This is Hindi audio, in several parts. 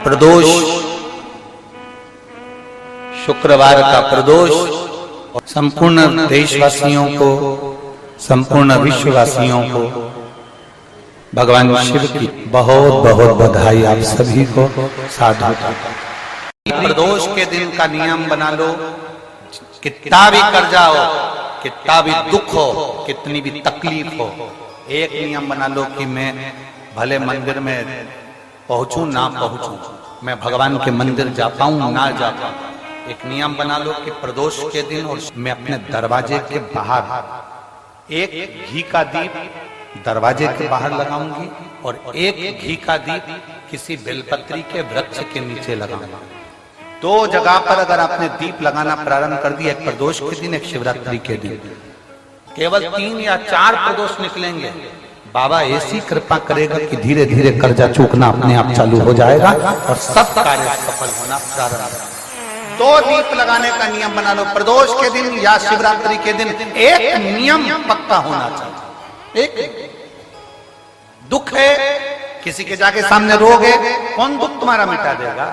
प्रदोष, शुक्रवार का प्रदोष संपूर्ण देशवासियों को, संपूर्ण विश्ववासियों को भगवान शिव की बहुत बहुत बधाई। आप सभी को साधु। प्रदोष के दिन का नियम बना लो, कितना भी कर्जा हो, कितना भी दुख हो, कितनी भी तकलीफ हो, एक नियम बना लो कि मैं भले मंदिर में पहुंचूं ना पहुंचूं, मैं भगवान के मंदिर जा पाऊं ना जा पाऊं। एक नियम बना लो कि प्रदोष के दिन और मैं अपने दरवाजे के बाहर एक घी का दीप दरवाजे के बाहर लगाऊंगी और एक घी का दीप किसी बेलपत्री के वृक्ष के नीचे लगाऊंगा। दो जगह पर अगर आपने दीप लगाना प्रारंभ कर दिया, एक प्रदोष के दिन, एक शिवरात्रि के दिन, केवल 3 या 4 प्रदोष निकलेंगे, बाबा ऐसी कृपा करेगा कि धीरे धीरे कर्जा चूकना अपने आप चालू हो जाएगा और सब कार्य सफल होना प्रारंभ। 2 दीप लगाने का नियम बना लो प्रदोष के दिन या शिवरात्रि के दिन। एक नियम पक्का होना चाहिए। एक दुख है, किसी के जाके सामने रोग है, कौन दुख तुम्हारा मिटा देगा?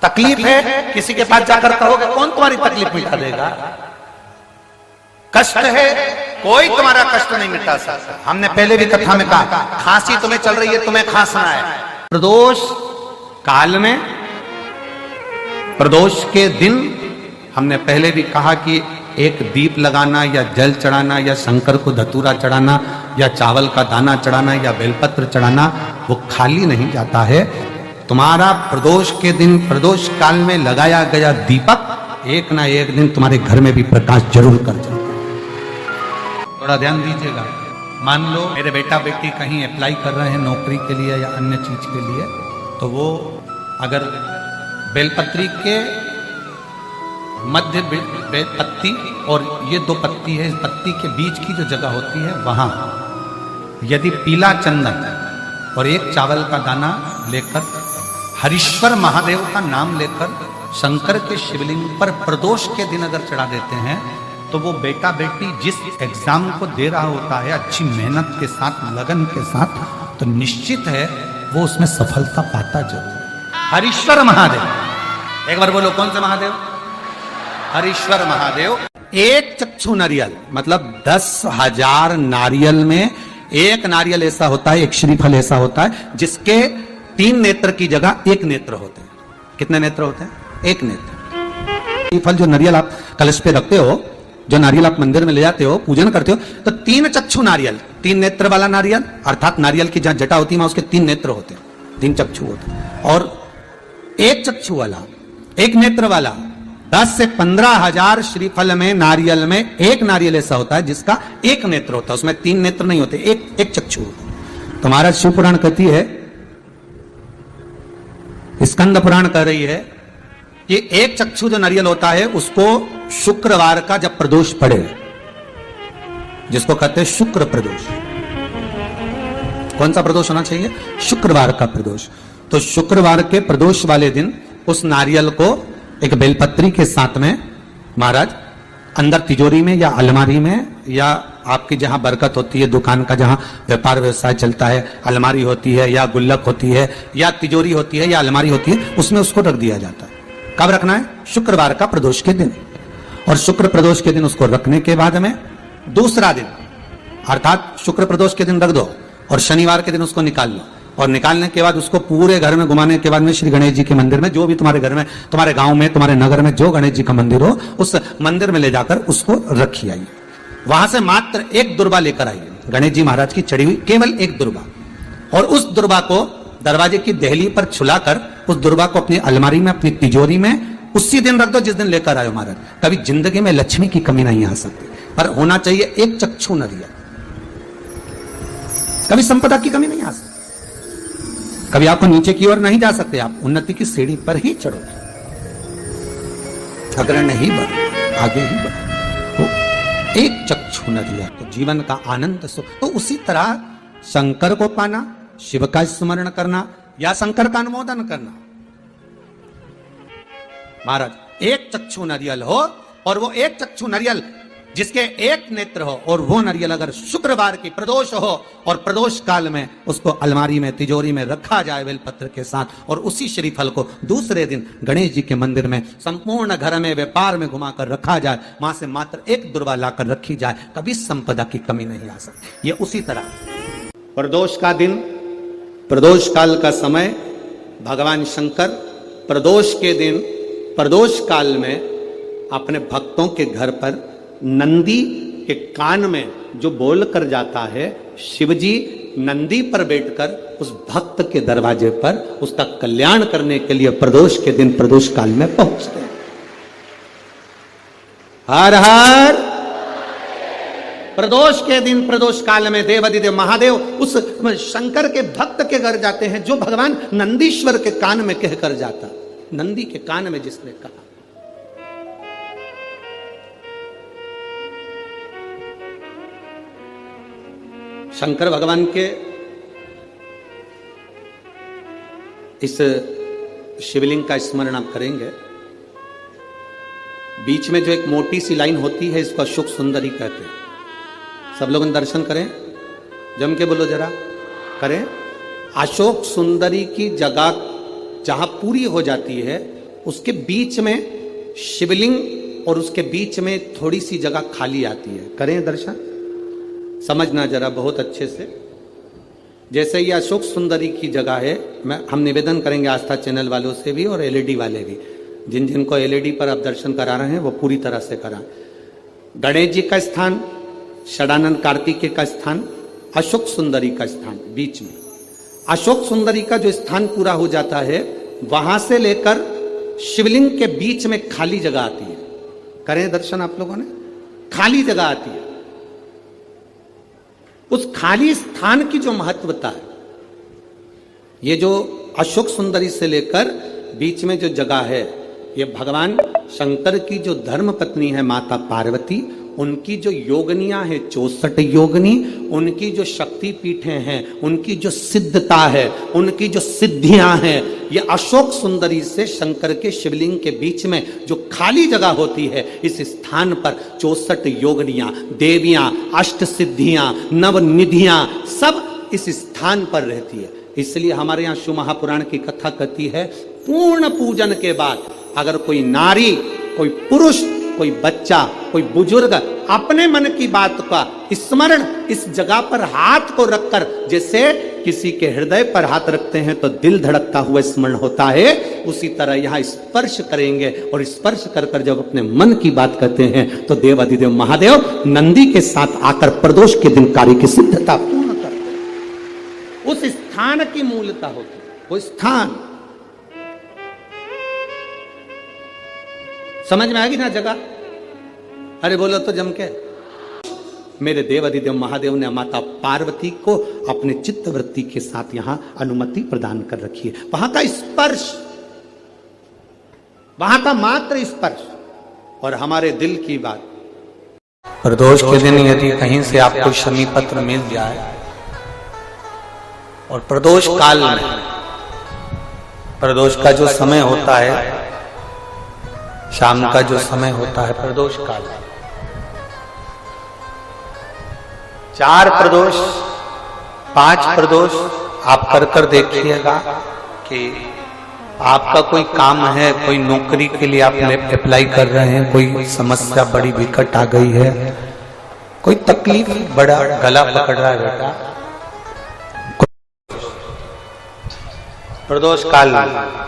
तकलीफ है, किसी के पास जाकर कहोगे, कौन तुम्हारी तकलीफ मिटा देगा? कष्ट है, कोई तुम्हारा कष्ट नहीं मिटा सकता। हमने पहले भी कथा में कहा, खांसी तुम्हें चल रही है, तुम्हें खांसना है। प्रदोष काल में, प्रदोष के दिन हमने पहले भी कहा कि एक दीप लगाना या जल चढ़ाना या शंकर को धतूरा चढ़ाना या चावल का दाना चढ़ाना या बेलपत्र चढ़ाना वो खाली नहीं जाता है। तुम्हारा प्रदोष के दिन, प्रदोष काल में लगाया गया दीपक एक ना एक दिन तुम्हारे घर में भी प्रकाश जरूर कर जाए। थोड़ा ध्यान दीजिएगा। मान लो मेरे बेटा बेटी कहीं अप्लाई कर रहे हैं नौकरी के लिए या अन्य चीज के लिए, तो वो अगर बेलपत्री के मध्य पत्ती और ये 2 पत्ती है, इस पत्ती के बीच की जो जगह होती है वहां यदि पीला चंदन और एक चावल का दाना लेकर हरीश्वर महादेव का नाम लेकर शंकर के शिवलिंग पर प्रदोष के दिन अगर चढ़ा देते हैं, तो वो बेटा बेटी जिस एग्जाम को दे रहा होता है अच्छी मेहनत के साथ, लगन के साथ, तो निश्चित है वो उसमें सफलता पाता जरूर। हरीश्वर महादेव, एक बार बोलो, कौन से महादेव? हरीश्वर महादेव। एक चक्षु नारियल मतलब 10,000 नारियल में एक नारियल ऐसा होता है, एक श्रीफल ऐसा होता है जिसके 3 नेत्र की जगह 1 नेत्र होते हैं। कितने नेत्र होते हैं? 1 नेत्र। श्रीफल जो नारियल आप कलश पे रखते हो, जो नारियल आप मंदिर में ले जाते हो, पूजन करते हो, तो 3 चक्षु नारियल, 3 नेत्र वाला नारियल, अर्थात नारियल की जहां जटा होती है उसके 3 नेत्र होते हैं, 3 चक्षु होते हैं। और 1 चक्षु वाला, 1 नेत्र वाला 10 से 15,000 श्रीफल में, नारियल में एक नारियल ऐसा होता है जिसका 1 नेत्र होता है, उसमें 3 नेत्र नहीं होते, एक चक्षु होता है। तो महाराज शिव पुराण कहती है, स्कंद पुराण कह रही है कि 1 चक्षु जो नारियल होता है उसको शुक्रवार का जब प्रदोष पड़े, जिसको कहते हैं शुक्र प्रदोष। कौन सा प्रदोष होना चाहिए? शुक्रवार का प्रदोष। तो शुक्रवार के प्रदोष वाले दिन उस नारियल को एक बेलपत्री के साथ में महाराज अंदर तिजोरी में या अलमारी में या आपकी जहां बरकत होती है, दुकान का जहां व्यापार व्यवसाय चलता है, अलमारी होती है या गुल्लक होती है या तिजोरी होती है या अलमारी होती है, उसमें उसको रख दिया जाता है। कब रखना है? शुक्रवार का प्रदोष के दिन। और शुक्र प्रदोष के दिन उसको रखने के बाद में दूसरा दिन, अर्थात शुक्र प्रदोष के दिन रख दो और शनिवार के दिन उसको निकाल लो, और निकालने के बाद उसको पूरे घर में घुमाने के बाद में श्री गणेश जी के मंदिर में, जो भी तुम्हारे घर में, तुम्हारे गांव में, तुम्हारे नगर में जो गणेश जी का मंदिर हो, उस मंदिर में ले जाकर उसको रखी आइए। वहां से मात्र 1 दुर्बा लेकर आइए, गणेश जी महाराज की चढ़ी हुई केवल 1 दुर्बा, और उस दुर्बा को दरवाजे की देहली पर छुलाकर उस दुर्बा को अपनी अलमारी में, अपनी तिजोरी में उसी दिन रख दो जिस दिन लेकर आयो महाराज। कभी जिंदगी में लक्ष्मी की कमी नहीं आ सकती, पर होना चाहिए 1 चक्षु नारियल। कभी संपदा की कमी नहीं आ सकती, कभी आपको नीचे की ओर नहीं जा सकते, आप उन्नति की सीढ़ी पर ही चढ़ोगे, अग्र नहीं बढ़ो, आगे ही बढ़ो। तो 1 चक्षु नारियल, तो जीवन का आनंद सुख। तो उसी तरह शंकर को पाना, शिव का स्मरण करना या शंकर का अनुमोदन करना। महाराज 1 चक्षु नारियल हो और वो 1 चक्षु नारियल जिसके एक नेत्र हो और वो नारियल अगर शुक्रवार की प्रदोष हो और प्रदोष काल में उसको अलमारी में तिजोरी में रखा जाए बेलपत्र के साथ, और उसी श्रीफल को दूसरे दिन गणेश जी के मंदिर में संपूर्ण घर में व्यापार में घुमाकर रखा जाए, वहां से मात्र एक दुर्वा लाकर रखी जाए, कभी संपदा की कमी नहीं आ सकती। ये उसी तरह प्रदोष का दिन, प्रदोष काल का समय, भगवान शंकर प्रदोष के दिन प्रदोष काल में अपने भक्तों के घर पर नंदी के कान में जो बोल कर जाता है, शिवजी नंदी पर बैठकर उस भक्त के दरवाजे पर उसका कल्याण करने के लिए प्रदोष के दिन प्रदोष काल में पहुंचते हैं। हर हर प्रदोष के दिन प्रदोष काल में देवाधिदेव महादेव उस शंकर के भक्त के घर जाते हैं, जो भगवान नंदीश्वर के कान में कहकर जाता, नंदी के कान में जिसने कहा। शंकर भगवान के इस शिवलिंग का स्मरण आप करेंगे। बीच में जो एक मोटी सी लाइन होती है, इसको अशोक सुंदरी कहते हैं। सब लोग दर्शन करें, जम के बोलो जरा, करें। अशोक सुंदरी की जगह जहां पूरी हो जाती है, उसके बीच में शिवलिंग और उसके बीच में थोड़ी सी जगह खाली आती है। करें दर्शन, समझना जरा बहुत अच्छे से। जैसे ये अशोक सुंदरी की जगह है, हम निवेदन करेंगे आस्था चैनल वालों से भी और एलईडी वाले भी, जिन जिनको एलईडी पर आप दर्शन करा रहे हैं वो पूरी तरह से कराएं। गणेश जी का स्थान, षडानंद कार्तिकेय का स्थान, अशोक सुंदरी का स्थान बीच में। अशोक सुंदरी का जो स्थान पूरा हो जाता है, वहां से लेकर शिवलिंग के बीच में खाली जगह आती है। करें दर्शन आप लोगों ने, खाली जगह आती है। उस खाली स्थान की जो महत्वता है, ये जो अशोक सुंदरी से लेकर बीच में जो जगह है, ये भगवान शंकर की जो धर्म पत्नी है माता पार्वती, उनकी जो योगनियां है 64 योगनी, उनकी जो शक्ति पीठे हैं, उनकी जो सिद्धता है, उनकी जो सिद्धियां हैं, ये अशोक सुंदरी से शंकर के शिवलिंग के बीच में जो खाली जगह होती है, इस स्थान पर 64 योगनियां, देवियां, अष्ट सिद्धियां, नवनिधियां सब इस स्थान पर रहती है। इसलिए हमारे यहाँ शिव महापुराण की कथा कहती है, पूर्ण पूजन के बाद अगर कोई नारी, कोई पुरुष, कोई बच्चा, कोई बुजुर्ग अपने मन की बात का स्मरण इस जगह पर हाथ को रखकर, जैसे किसी के हृदय पर हाथ रखते हैं तो दिल धड़कता हुआ स्मरण होता है, उसी तरह यहाँ स्पर्श करेंगे और स्पर्श कर कर जब अपने मन की बात करते हैं तो देवाधिदेव महादेव नंदी के साथ आकर प्रदोष के दिन कार्य की सिद्धता पूर्ण करते हैं। उस स्थान की मूलता होती है, वो स्थान समझ में आएगी ना जगह। अरे बोलो तो जम के। मेरे देवाधिदेव महादेव ने माता पार्वती को अपने चित्तवृत्ति के साथ यहां अनुमति प्रदान कर रखी है। वहां का स्पर्श, वहां का मात्र स्पर्श और हमारे दिल की बात। प्रदोष के दिन यदि कहीं से आपको शमी पत्र मिल जाए और प्रदोष काल में, प्रदोष का जो समय होता है, शाम का जो समय होता है प्रदोष काल, 4 प्रदोष 5 प्रदोष आप कर कर देखिएगा कि आपका कोई काम है, कोई नौकरी के लिए आप अप्लाई कर रहे हैं, कोई समस्या बड़ी विकट आ गई है, कोई तकलीफ, बड़ा गला पकड़ रहा है बेटा, प्रदोष काल में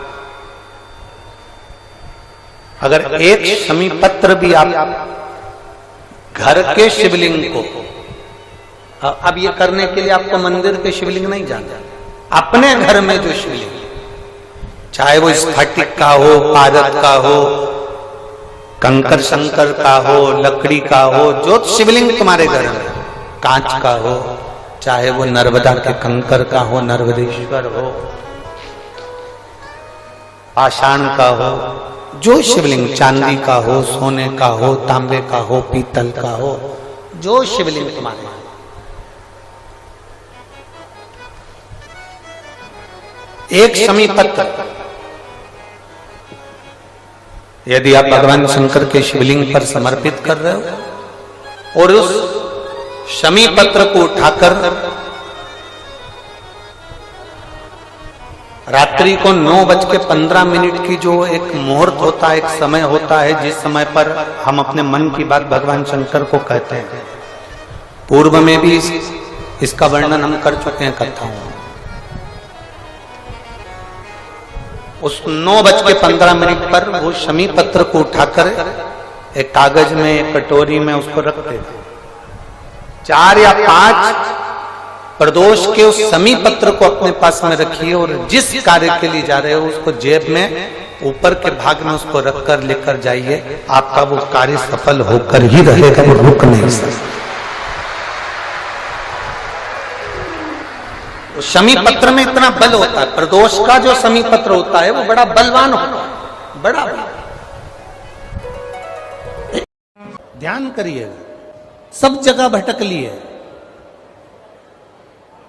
अगर एक शमी पत्र भी आप घर के शिवलिंग को, अब ये करने के लिए आपको मंदिर के शिवलिंग नहीं जाना, अपने घर में जो शिवलिंग, चाहे वो स्फटिक का हो, पारद का हो, कंकर शंकर का हो, लकड़ी का हो, जो शिवलिंग तुम्हारे घर में, कांच का हो, चाहे वो नर्मदा के कंकर का हो, नर्मदेश्वर हो, पाषाण का हो, जो शिवलिंग चांदी का हो, सोने का हो, तांबे का हो, पीतल का हो, जो शिवलिंग तुम्हारे, एक शमी पत्र यदि आप भगवान शंकर के शिवलिंग पर समर्पित कर रहे हो और उस शमी पत्र को उठाकर रात्रि को 9:15 की जो एक मुहूर्त होता है, एक समय होता है, जिस समय पर हम अपने मन की बात भगवान शंकर को कहते हैं। पूर्व में भी इसका वर्णन हम कर चुके हैं कथाओं में। उस 9:15 पर वो शमी पत्र को उठाकर एक कागज में, एक कटोरी में उसको रखते थे। 4 या 5 प्रदोष के उस शमी पत्र को अपने पास में रखिए और जिस कार्य के लिए जा रहे हो उसको जेब में ऊपर के भाग में उसको रखकर लेकर जाइए। आपका वो कार्य सफल होकर ही रहेगा, वो रुक नहीं सकता। शमी पत्र में इतना बल होता है, प्रदोष का जो शमी पत्र होता है वो बड़ा बलवान होता है, बड़ा बल। ध्यान करिएगा, सब जगह भटक लिए,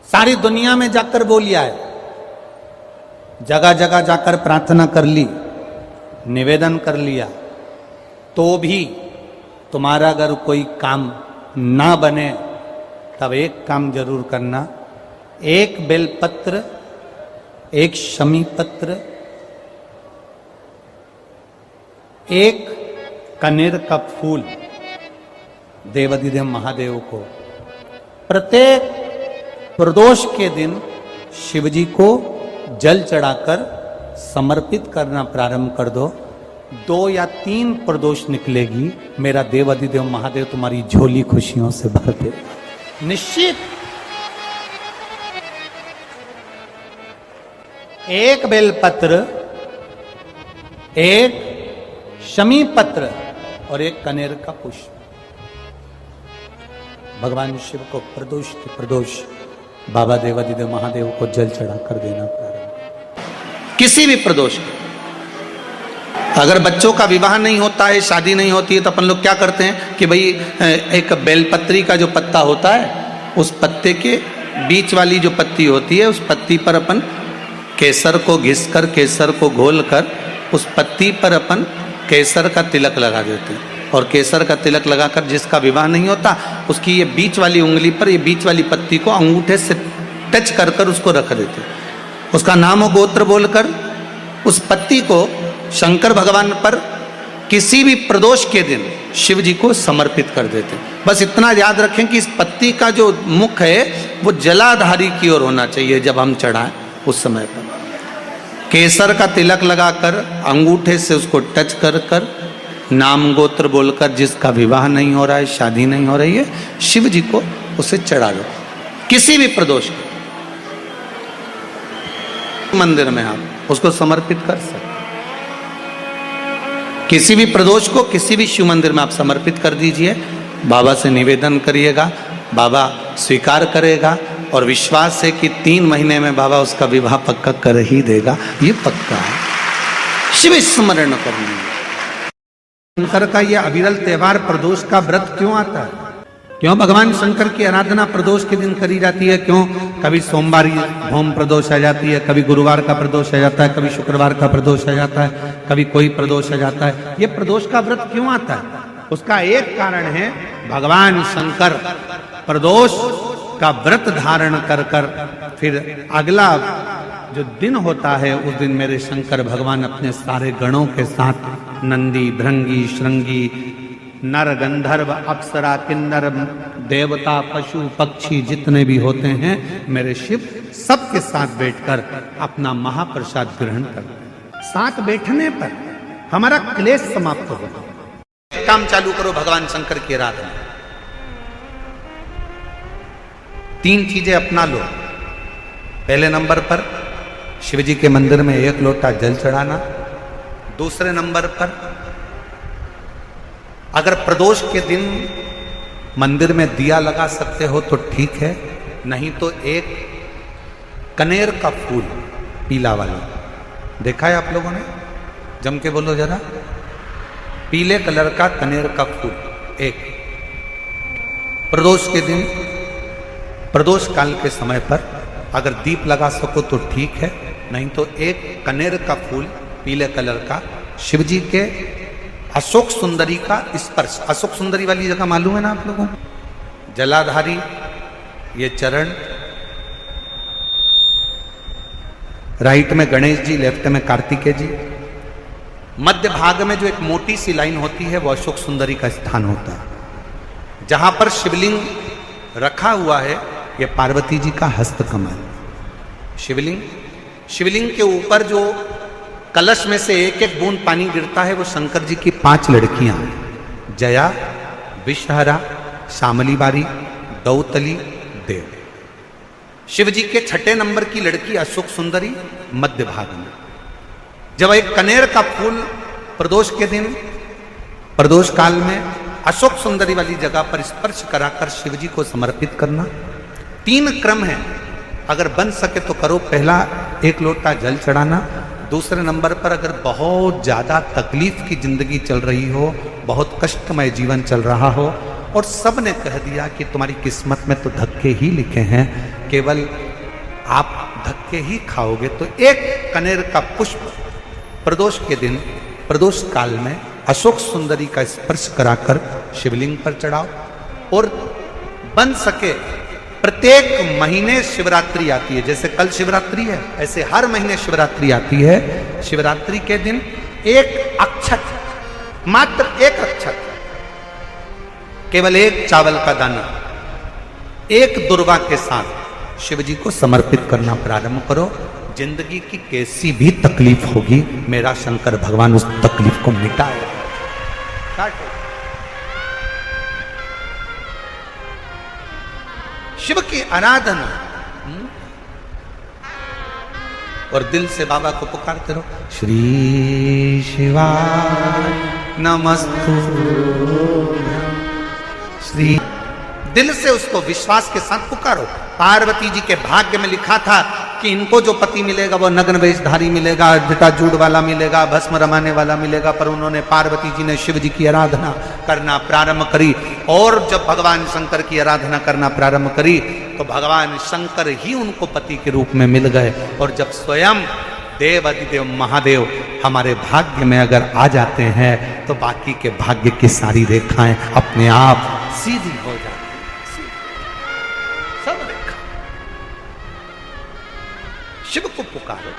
सारी दुनिया में जाकर बोलिया है, जगह जगह जाकर प्रार्थना कर ली, निवेदन कर लिया, तो भी तुम्हारा अगर कोई काम ना बने तब एक काम जरूर करना, एक बेलपत्र, एक शमी पत्र, एक कनेर का फूल देवाधिदेव महादेव को प्रत्येक प्रदोष के दिन शिवजी को जल चढ़ाकर समर्पित करना प्रारंभ कर दो। 2 या 3 प्रदोष निकलेगी, मेरा देवाधिदेव महादेव तुम्हारी झोली खुशियों से भर दे निश्चित। एक बेलपत्र, एक शमी पत्र और एक कनेर का पुष्प भगवान शिव को प्रदोष के प्रदोष बाबा देवाधिदेव महादेव को जल चढ़ाकर देना प्रारंभ। किसी भी प्रदोष को, अगर बच्चों का विवाह नहीं होता है, शादी नहीं होती है, तो अपन लोग क्या करते हैं कि भाई एक बेलपत्री का जो पत्ता होता है, उस पत्ते के बीच वाली जो पत्ती होती है, उस पत्ती पर अपन केसर को घिसकर, केसर को घोलकर उस पत्ती पर अपन केसर का तिलक लगा देते हैं। और केसर का तिलक लगाकर जिसका विवाह नहीं होता, उसकी ये बीच वाली उंगली पर, ये बीच वाली पत्ती को अंगूठे से टच कर कर उसको रख देते। उसका नाम और गोत्र बोलकर उस पत्ती को शंकर भगवान पर किसी भी प्रदोष के दिन शिव जी को समर्पित कर देते। बस इतना याद रखें कि इस पत्ती का जो मुख है वो जलाधारी की ओर होना चाहिए। जब हम चढ़ाएं उस समय पर केसर का तिलक लगाकर अंगूठे से उसको टच कर कर नाम गोत्र बोलकर, जिसका विवाह नहीं हो रहा है, शादी नहीं हो रही है, शिव जी को उसे चढ़ा दो। किसी भी प्रदोष को मंदिर में आप उसको समर्पित कर सकते। किसी भी प्रदोष को किसी भी शिव मंदिर में आप समर्पित कर दीजिए। बाबा से निवेदन करिएगा, बाबा स्वीकार करेगा और विश्वास है कि 3 महीने में बाबा उसका विवाह पक्का कर ही देगा। ये पक्का है। शिव स्मरण करना। शंकर का यह अविरल त्योहार प्रदोष का व्रत क्यों आता है? क्यों भगवान शंकर की आराधना प्रदोष के दिन करी जाती है? क्यों कभी सोमवार होम प्रदोष आ जाती है, कभी गुरुवार का प्रदोष आ जाता है, कभी शुक्रवार का प्रदोष आ जाता है, कभी कोई प्रदोष आ जाता है। ये प्रदोष का व्रत क्यों आता है? उसका एक कारण है, भगवान शंकर प्रदोष का व्रत धारण कर कर फिर अगला जो दिन होता है उस दिन मेरे शंकर भगवान अपने सारे गणों के साथ नंदी, भृंगी, श्रृंगी, नर, गंधर्व, अप्सरा, किन्नर, देवता, पशु, पक्षी जितने भी होते हैं मेरे शिव सबके साथ बैठकर अपना महाप्रसाद ग्रहण करते हैं। साथ बैठने पर हमारा क्लेश समाप्त होगा। काम चालू करो भगवान शंकर की आराधना। 3 चीजें अपना लो। पहले नंबर पर शिव जी के मंदिर में 1 लोटा जल चढ़ाना। दूसरे नंबर पर अगर प्रदोष के दिन मंदिर में दिया लगा सकते हो तो ठीक है, नहीं तो एक कनेर का फूल पीला वाला, देखा है आप लोगों ने? जम के बोलो जरा। पीले कलर का कनेर का फूल एक प्रदोष के दिन, प्रदोष काल के समय पर अगर दीप लगा सको तो ठीक है, नहीं तो एक कनेर का फूल पीले कलर का शिव जी के अशोक सुंदरी का स्पर्श। अशोक सुंदरी वाली जगह मालूम है ना आप लोगों को? जलाधारी, ये चरण, राइट में गणेश जी, लेफ्ट में कार्तिकेय जी, मध्य भाग में जो एक मोटी सी लाइन होती है वो अशोक सुंदरी का स्थान होता है। जहां पर शिवलिंग रखा हुआ है ये पार्वती जी का हस्तकमल। शिवलिंग के ऊपर जो कलश में से एक एक बूंद पानी गिरता है वो शंकर जी की 5 लड़कियां, जया, विषहरा, शामली बारी, दौतली, देव। शिव जी के 6 नंबर की लड़की अशोक सुंदरी मध्य भाग में। जब एक कनेर का फूल प्रदोष के दिन, प्रदोष काल में अशोक सुंदरी वाली जगह पर स्पर्श कराकर शिव जी को समर्पित करना। 3 क्रम है, अगर बन सके तो करो। पहला 1 लोटा जल चढ़ाना। दूसरे नंबर पर अगर बहुत ज्यादा तकलीफ की जिंदगी चल रही हो, बहुत कष्टमय जीवन चल रहा हो और सब ने कह दिया कि तुम्हारी किस्मत में तो धक्के ही लिखे हैं, केवल आप धक्के ही खाओगे, तो 1 कनेर का पुष्प प्रदोष के दिन, प्रदोष काल में अशोक सुंदरी का स्पर्श कराकर शिवलिंग पर चढ़ाओ। और बन सके प्रत्येक महीने शिवरात्रि आती है, जैसे कल शिवरात्रि है ऐसे हर महीने शिवरात्रि आती है। शिवरात्रि के दिन 1 अक्षत, मात्र 1 अक्षत, केवल 1 चावल का दाना, 1 दुर्वा के साथ शिव जी को समर्पित करना प्रारंभ करो। जिंदगी की कैसी भी तकलीफ होगी, मेरा शंकर भगवान उस तकलीफ को मिटाएगा। शिव की आराधना और दिल से बाबा को पुकारते रहो, श्री शिवाय नमस्तु। श्री दिल से उसको विश्वास के साथ पुकारो। पार्वती जी के भाग्य में लिखा था कि इनको जो पति मिलेगा वो नग्न वेशधारी मिलेगा, जटाजूड़ वाला मिलेगा, भस्म रमाने वाला मिलेगा, पर उन्होंने, पार्वती जी ने शिव जी की आराधना करना प्रारंभ करी। और जब भगवान शंकर की आराधना करना प्रारंभ करी तो भगवान शंकर ही उनको पति के रूप में मिल गए। और जब स्वयं देव अधिदेव महादेव हमारे भाग्य में अगर आ जाते हैं तो बाकी के भाग्य की सारी रेखाएं अपने आप सीधी हो जाती हैं। सब रेखा शिव को पुकारो,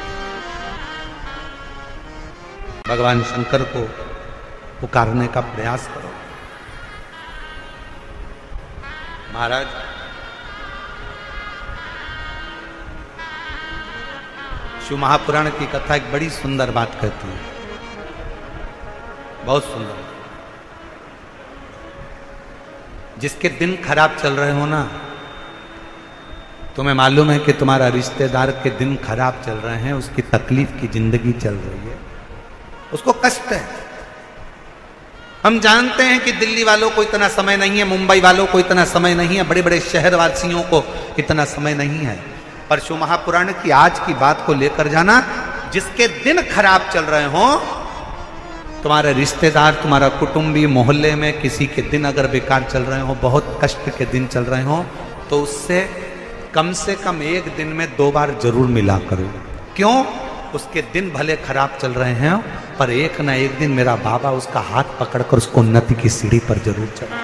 भगवान शंकर को पुकारने का प्रयास करो। महाराज, शिव महापुराण की कथा एक बड़ी सुंदर बात कहती है, बहुत सुंदर। जिसके दिन खराब चल रहे हो ना, तुम्हें मालूम है कि तुम्हारा रिश्तेदार के दिन खराब चल रहे हैं, उसकी तकलीफ की जिंदगी चल रही है, उसको कष्ट है। हम जानते हैं कि दिल्ली वालों को इतना समय नहीं है, मुंबई वालों को इतना समय नहीं है, बड़े बड़े शहर वासियों को इतना समय नहीं है, पर शिव महापुराण की आज की बात को लेकर जाना। जिसके दिन खराब चल रहे हो, तुम्हारे रिश्तेदार, तुम्हारा कुटुंबी, मोहल्ले में किसी के दिन अगर बेकार चल रहे हो, बहुत कष्ट के दिन चल रहे हो, तो उससे कम से कम 1 दिन में 2 बार जरूर मिला करो। क्यों? उसके दिन भले खराब चल रहे हैं, पर एक ना एक दिन मेरा बाबा उसका हाथ पकड़कर उसको उन्नति की सीढ़ी पर जरूर चढ़ा।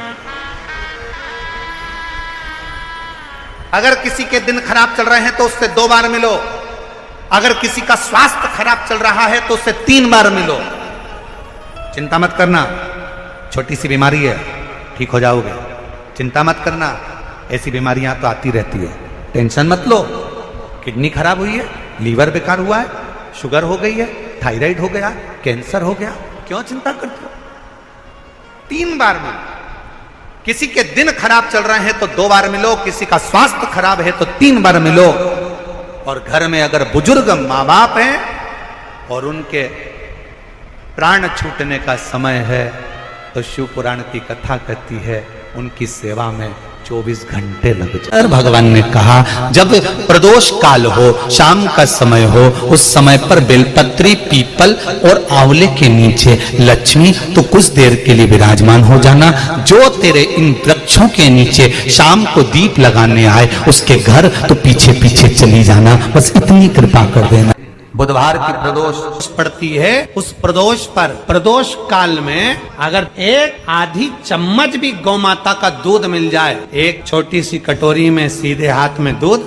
अगर किसी के दिन खराब चल रहे हैं तो उससे 2 बार मिलो। अगर किसी का स्वास्थ्य खराब चल रहा है तो उससे 3 बार मिलो। चिंता मत करना, छोटी सी बीमारी है, ठीक हो जाओगे। चिंता मत करना, ऐसी बीमारियां तो आती रहती है, टेंशन मत लो। किडनी खराब हुई है, लीवर बेकार हुआ है, शुगर हो गई है, थायराइड हो गया, कैंसर हो गया, क्यों चिंता करते हो? 3 बार मिलो। किसी के दिन खराब चल रहे हैं तो 2 बार मिलो, किसी का स्वास्थ्य खराब है तो 3 बार मिलो। और घर में अगर बुजुर्ग माँ बाप हैं और उनके प्राण छूटने का समय है तो शिव पुराण की कथा कहती है उनकी सेवा में 24 घंटे लग जाए। भगवान ने कहा जब प्रदोष काल हो, शाम का समय हो, उस समय पर बेलपत्री, पीपल और आंवले के नीचे लक्ष्मी तो कुछ देर के लिए विराजमान हो जाना। जो तेरे इन वृक्षों के नीचे शाम को दीप लगाने आए उसके घर तो पीछे पीछे चली जाना। बस इतनी कृपा कर देना। बुधवार की प्रदोष पड़ती है, उस प्रदोष पर प्रदोष काल में अगर एक आधी चम्मच भी गौ माता का दूध मिल जाए, एक छोटी सी कटोरी में सीधे हाथ में दूध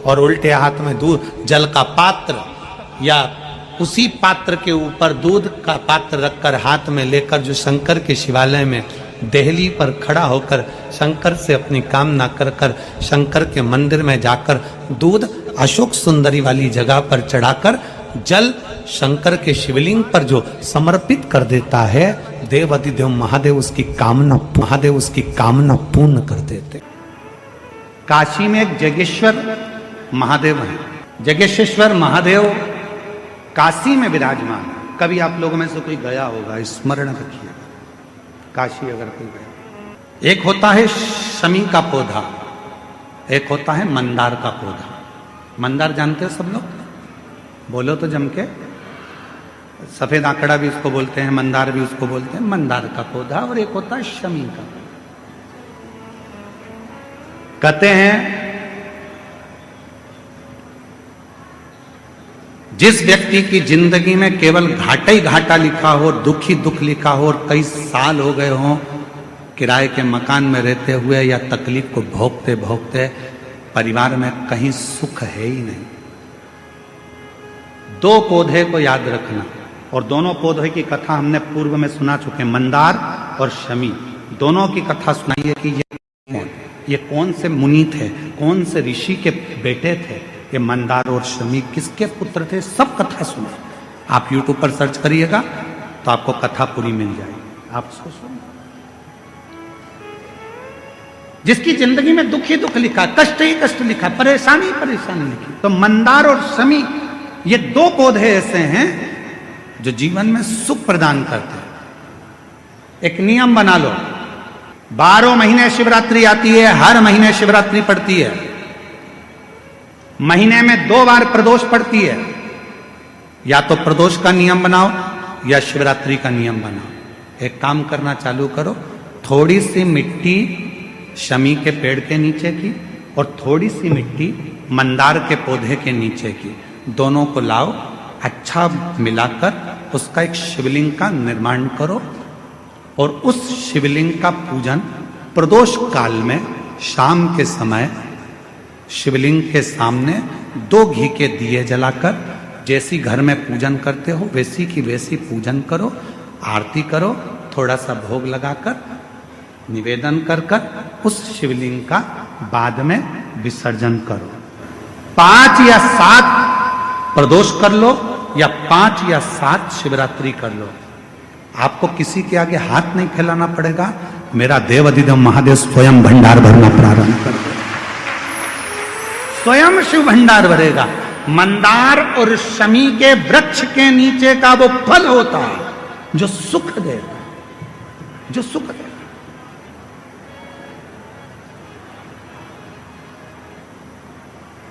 और उल्टे हाथ में दूध, जल का पात्र या उसी पात्र के ऊपर दूध का पात्र रखकर हाथ में लेकर जो शंकर के शिवालय में देहली पर खड़ा होकर शंकर से अपनी कामना कर कर शंकर के मंदिर में जाकर दूध अशोक सुंदरी वाली जगह पर चढ़ाकर जल शंकर के शिवलिंग पर जो समर्पित कर देता है, देवाधिदेव महादेव उसकी कामना पूर्ण कर देते। काशी में एक जगेश्वर महादेव है। जगेश्वर महादेव काशी में विराजमान है। कभी आप लोगों में से कोई गया होगा, स्मरण रखिए, काशी अगर कोई गया। एक होता है शमी का पौधा, एक होता है मंदार का पौधा। मंदार जानते हो सब लोग? बोलो तो जम के। सफेद आंकड़ा भी उसको बोलते हैं, मंदार भी उसको बोलते हैं। मंदार का पौधा और एक होता है शमी का। कहते हैं जिस व्यक्ति की जिंदगी में केवल घाटा ही घाटा लिखा हो, दुख ही दुख लिखा हो और कई साल हो गए हों किराए के मकान में रहते हुए या तकलीफ को भोगते भोगते, परिवार में कहीं सुख है ही नहीं, दो पौधे को याद रखना। और दोनों पौधे की कथा हमने पूर्व में सुना चुके, मंदार और शमी। दोनों की कथा सुनाइए कि ये कौन से मुनि थे, कौन से ऋषि के बेटे थे, ये मंदार और शमी किसके पुत्र थे, सब कथा सुने। आप YouTube पर सर्च करिएगा तो आपको कथा पूरी मिल जाएगी, आप उसको सुनिए। जिसकी जिंदगी में दुख ही दुख लिखा, कष्ट ही कष्ट लिखा, परेशानी ही परेशानी लिखी, तो मंदार और शमी ये दो पौधे ऐसे हैं जो जीवन में सुख प्रदान करते हैं। एक नियम बना लो, 12 महीने शिवरात्रि आती है, हर महीने शिवरात्रि पड़ती है, महीने में 2 बार प्रदोष पड़ती है। या तो प्रदोष का नियम बनाओ या शिवरात्रि का नियम बनाओ। एक काम करना चालू करो, थोड़ी सी मिट्टी शमी के पेड़ के नीचे की और थोड़ी सी मिट्टी मंदार के पौधे के नीचे की, दोनों को लाओ, अच्छा मिलाकर उसका एक शिवलिंग का निर्माण करो और उस शिवलिंग का पूजन प्रदोष काल में शाम के समय शिवलिंग के सामने 2 घी के दिए जलाकर, जैसी घर में पूजन करते हो वैसी की वैसी पूजन करो, आरती करो, थोड़ा सा भोग लगाकर निवेदन कर कर उस शिवलिंग का बाद में विसर्जन करो। 5 या 7 प्रदोष कर लो या 5 या 7 शिवरात्रि कर लो, आपको किसी के आगे हाथ नहीं फैलाना पड़ेगा। मेरा देवाधिदेव महादेव स्वयं भंडार भरना प्रारंभ कर दे, स्वयं शिव भंडार भरेगा। मंदार और शमी के वृक्ष के नीचे का वो फल होता है जो सुख देगा, जो सुख देगा।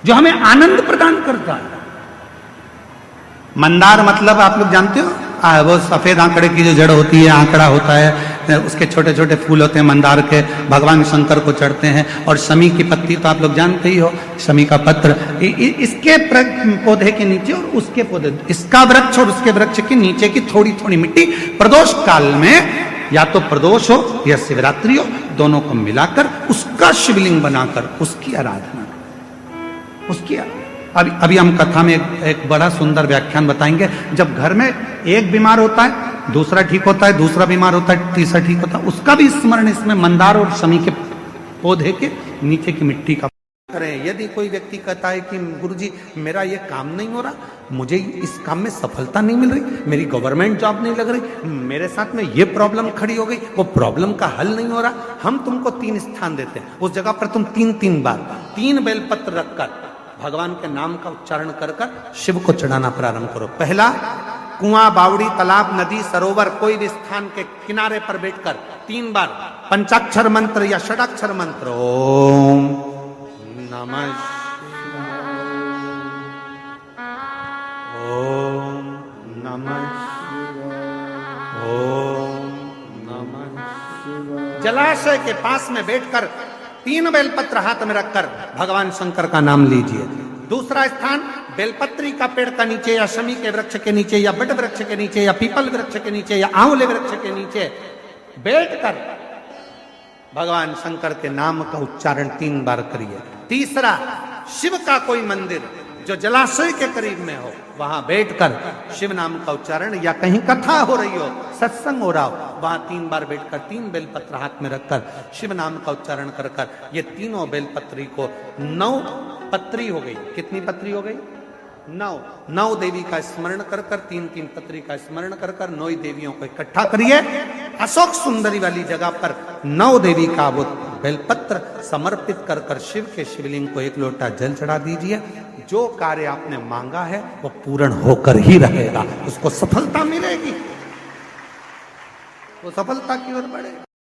जो हमें आनंद प्रदान करता है। मंदार मतलब आप लोग जानते हो, वो सफेद आंकड़े की जो जड़ होती है, आंकड़ा होता है, उसके छोटे छोटे फूल होते हैं मंदार के, भगवान शंकर को चढ़ते हैं। और शमी की पत्ती तो आप लोग जानते ही हो, शमी का पत्र, इसके पौधे के नीचे और उसके पौधे, इसका वृक्ष और उसके वृक्ष के नीचे की थोड़ी थोड़ी मिट्टी प्रदोष काल में या तो प्रदोष हो या शिवरात्रि हो, दोनों को मिलाकर उसका शिवलिंग बनाकर उसकी आराधना, उसकी अभी हम कथा में एक बड़ा सुंदर व्याख्यान बताएंगे। जब घर में एक बीमार होता है, दूसरा ठीक होता है, दूसरा बीमार होता है, तीसरा ठीक होता है, उसका भी स्मरण इसमें मंदार और शमी के पौधे के नीचे की मिट्टी का करें। यदि कोई व्यक्ति कहता है कि गुरुजी मेरा ये काम नहीं हो रहा, मुझे इस काम में सफलता नहीं मिल रही, मेरी गवर्नमेंट जॉब नहीं लग रही, मेरे साथ में ये प्रॉब्लम खड़ी हो गई, वो प्रॉब्लम का हल नहीं हो रहा, हम तुमको 3 स्थान देते हैं, उस जगह पर तुम 3 बार 3 बेलपत्र रखकर भगवान के नाम का उच्चारण कर कर शिव को चढ़ाना प्रारंभ करो। पहला, कुआं, बावड़ी, तालाब, नदी, सरोवर, कोई भी स्थान के किनारे पर बैठकर 3 बार पंचाक्षर मंत्र या षडाक्षर मंत्र, ओम नमः शिवाय, ओम नमः शिवाय, ओम नमः शिवाय, जलाशय के पास में बैठकर 3 बेलपत्र हाथ में रखकर भगवान शंकर का नाम लीजिए। दूसरा स्थान बेलपत्री का पेड़ का नीचे या शमी के वृक्ष के नीचे या बट वृक्ष के नीचे या पीपल वृक्ष के नीचे या आंवले वृक्ष के नीचे बैठकर भगवान शंकर के नाम का उच्चारण 3 बार करिए। तीसरा, शिव का कोई मंदिर जो जलाशय के करीब में हो, वहां बैठकर शिव नाम का उच्चारण, या कहीं कथा हो रही हो, सत्संग हो रहा हो, वहां 3 बार बैठकर 3 बेलपत्र हाथ में रखकर शिव नाम का उच्चारण कर कर ये तीनों बेलपत्री को 9 पत्री हो गई। कितनी पत्री हो गई? 9 देवी का स्मरण कर कर 3 पत्री का स्मरण कर कर 9 देवियों को इकट्ठा करिए। अशोक सुंदरी वाली जगह पर 9 देवी का वो बेलपत्र समर्पित कर कर शिव के शिवलिंग को 1 लोटा जल चढ़ा दीजिए। जो कार्य आपने मांगा है वो पूर्ण होकर ही रहेगा, उसको सफलता मिलेगी, वो सफलता की ओर बढ़ेगा।